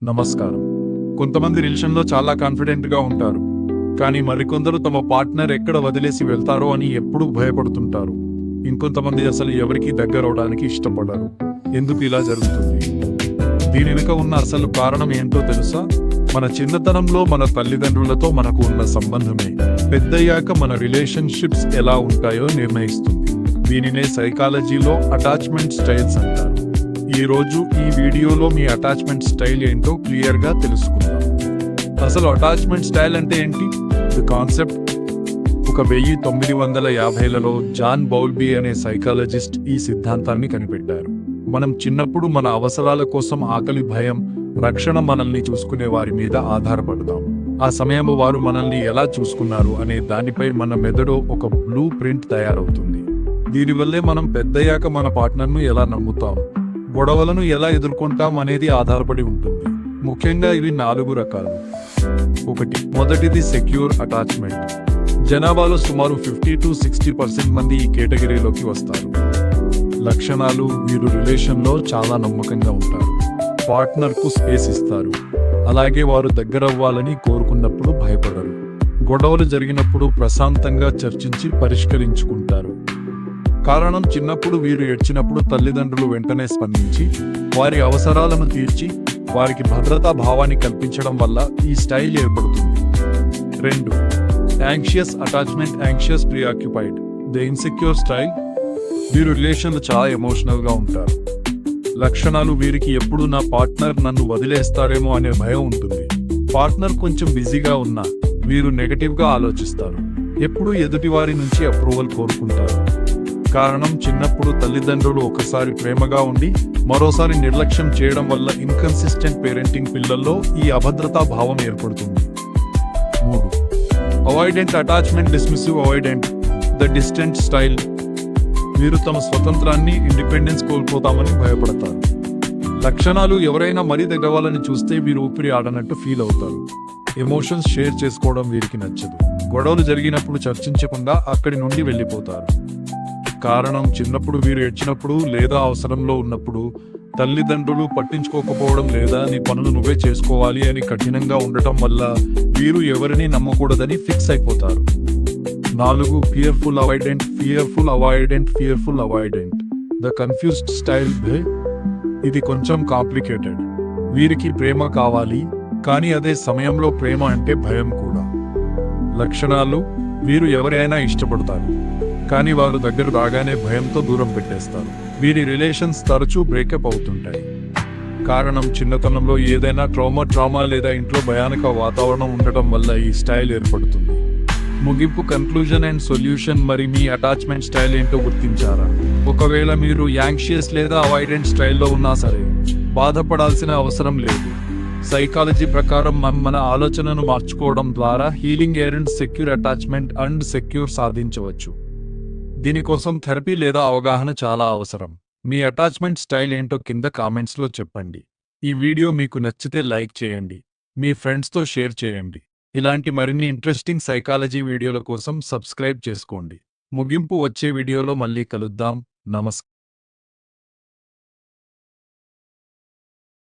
నమస్కారం. కొంతమంది రిలేషన్లో చాలా కాన్ఫిడెంట్గా ఉంటారు, కానీ మరికొందరు తమ పార్ట్నర్ ఎక్కడ వదిలేసి వెళ్తారో అని ఎప్పుడూ భయపడుతుంటారు. ఇంకొంతమంది అసలు ఎవరికి దగ్గరవడానికి ఇష్టపడరు. ఎందుకు ఇలా జరుగుతుంది? దీని వెనుక ఉన్న అసలు కారణం ఏంటో తెలుసా? మన చిన్నతనంలో మన తల్లిదండ్రులతో మనకు ఉన్న సంబంధమే పెద్దయ్యాక మన రిలేషన్షిప్స్ ఎలా ఉంటాయో నిర్ణయిస్తుంది. దీనినే సైకాలజీలో అటాచ్మెంట్ స్టైల్స్ అంటారు. ఈ రోజు ఈ వీడియోలో మీ అటాచ్మెంట్ స్టైల్ ఏంటో క్లియర్గా తెలుసుకుందాం. అసలు అటాచ్మెంట్ స్టైల్ అంటే ఏంటి? ది కాన్సెప్ట్ 1950లలో జాన్ బౌల్బీ అనే సైకాలజిస్ట్ ఈ సిద్ధాంతాన్ని కనిపెట్టారు. మనం చిన్నప్పుడు మన అవసరాల కోసం ఆకలి, భయం, రక్షణ మనల్ని చూసుకునే వారి మీద ఆధారపడతాం. ఆ సమయంలో వారు మనల్ని ఎలా చూసుకున్నారు అనే దానిపై మన మెదడు ఒక బ్లూ ప్రింట్ తయారవుతుంది. దీనివల్లే మనం పెద్దయ్యాక మన పార్ట్నర్ను ఎలా నమ్ముతాం, గొడవలను ఎలా ఎదుర్కొంటాం అనేది ఆధారపడి ఉంటుంది. ముఖ్యంగా ఇవి 4 రకాలు. మొదటిది సెక్యూర్ అటాచ్మెంట్. జనాభాలో సుమారు 50-60% మంది ఈ కేటగిరీలోకి వస్తారు. లక్షణాలు: వీరు రిలేషన్లో చాలా నమ్మకంగా ఉంటారు, పార్ట్నర్కు స్పేస్ ఇస్తారు, అలాగే వారు దగ్గరవ్వాలని కోరుకున్నప్పుడు భయపడరు, గొడవలు జరిగినప్పుడు ప్రశాంతంగా చర్చించి పరిష్కరించుకుంటారు. కారణం: చిన్నప్పుడు వీరు ఏడ్చినప్పుడు తల్లిదండ్రులు వెంటనే స్పందించి వారి అవసరాలను తీర్చి వారికి భద్రతా భావాన్ని కల్పించడం వల్ల ఈ స్టైల్ ఏర్పడుతుంది. 2. Anxious attachment. Anxious preoccupied. The insecure style. వీరు రిలేషన్లు చాలా ఎమోషనల్గా ఉంటారు. లక్షణాలు: వీరికి ఎప్పుడు నా పార్ట్నర్ నన్ను వదిలేస్తారేమో అనే భయం ఉంటుంది. పార్ట్నర్ కొంచెం బిజీగా ఉన్నా వీరు నెగటివ్గా ఆలోచిస్తారు. ఎప్పుడూ ఎదుటివారి నుంచి అప్రూవల్ కోరుకుంటారు. కారణం: చిన్నప్పుడు తల్లిదండ్రులు ఒకసారి ప్రేమగా ఉండి మరోసారి నిర్లక్ష్యం చేయడం వల్ల ఇన్కన్సిస్టెంట్ పేరెంటింగ్ పిల్లల్లో ఈ అభద్రతా భావం ఏర్పడుతుంది. 3. Avoidant attachment. Dismissive avoidant. The distant style. వీరు తమ స్వతంత్రాన్ని, ఇండిపెండెన్స్ కోల్పోతామని భయపడతారు. లక్షణాలు: ఎవరైనా మరీ దగ్గరవాళ్ళని చూస్తే వీరు ఊపిరి ఆడనట్టు ఫీల్ అవుతారు. ఎమోషన్స్ షేర్ చేసుకోవడం వీరికి నచ్చదు. గొడవలు జరిగినప్పుడు చర్చించకుండా అక్కడి నుండి వెళ్ళిపోతారు. కారణం: చిన్నప్పుడు వీరు ఏడ్చినప్పుడు లేదా అవసరంలో ఉన్నప్పుడు తల్లిదండ్రులు పట్టించుకోకపోవడం లేదా నీ పనులు నువ్వే చేసుకోవాలి అని కఠినంగా ఉండటం వల్ల వీరు ఎవరిని నమ్మకూడదని ఫిక్స్ అయిపోతారు. 4. Fearful అవాయిడెంట్. Fearful అవాయిడెంట్. Fearful అవాయిడెంట్. The confused style. ఇది కొంచెం కాంప్లికేటెడ్. వీరికి ప్రేమ కావాలి, కానీ అదే సమయంలో ప్రేమ అంటే భయం కూడా. లక్షణాలు: వీరు ఎవరైనా ఇష్టపడతారు, కానీ వారు దగ్గర రాగానే భయంతో దూరం పెట్టేస్తారు. వీరి రిలేషన్స్ తరచూ బ్రేకప్ అవుతుంటాయి. కారణం: చిన్నతనంలో ఏదైనా ట్రామా లేదా ఇంట్లో భయానక వాతావరణం ఉండటం వల్ల ఈ స్టైల్ ఏర్పడుతుంది. ముగింపు: కన్క్లూజన్ అండ్ సొల్యూషన్. మరి మీ అటాచ్మెంట్ స్టైల్ ఏంటో గుర్తించారా? ఒకవేళ మీరు యాంగ్షియస్ లేదా అవాయిడెంట్ స్టైల్లో ఉన్నా సరే బాధపడాల్సిన అవసరం లేదు. సైకాలజీ ప్రకారం మన ఆలోచనను మార్చుకోవడం ద్వారా healing and secure attachment and secure సాధించవచ్చు. దీనికోసం థెరపీ లేదా అవగాహన చాలా అవసరం. మీ అటాచ్మెంట్ స్టైల్ ఏంటో కింద కామెంట్స్లో చెప్పండి. ఈ వీడియో మీకు నచ్చితే లైక్ చేయండి, మీ ఫ్రెండ్స్తో షేర్ చేయండి. ఇలాంటి మరిన్ని ఇంట్రెస్టింగ్ సైకాలజీ వీడియోల కోసం సబ్స్క్రైబ్ చేసుకోండి. ముగింపు: వచ్చే వీడియోలో మళ్ళీ కలుద్దాం. నమస్కారం.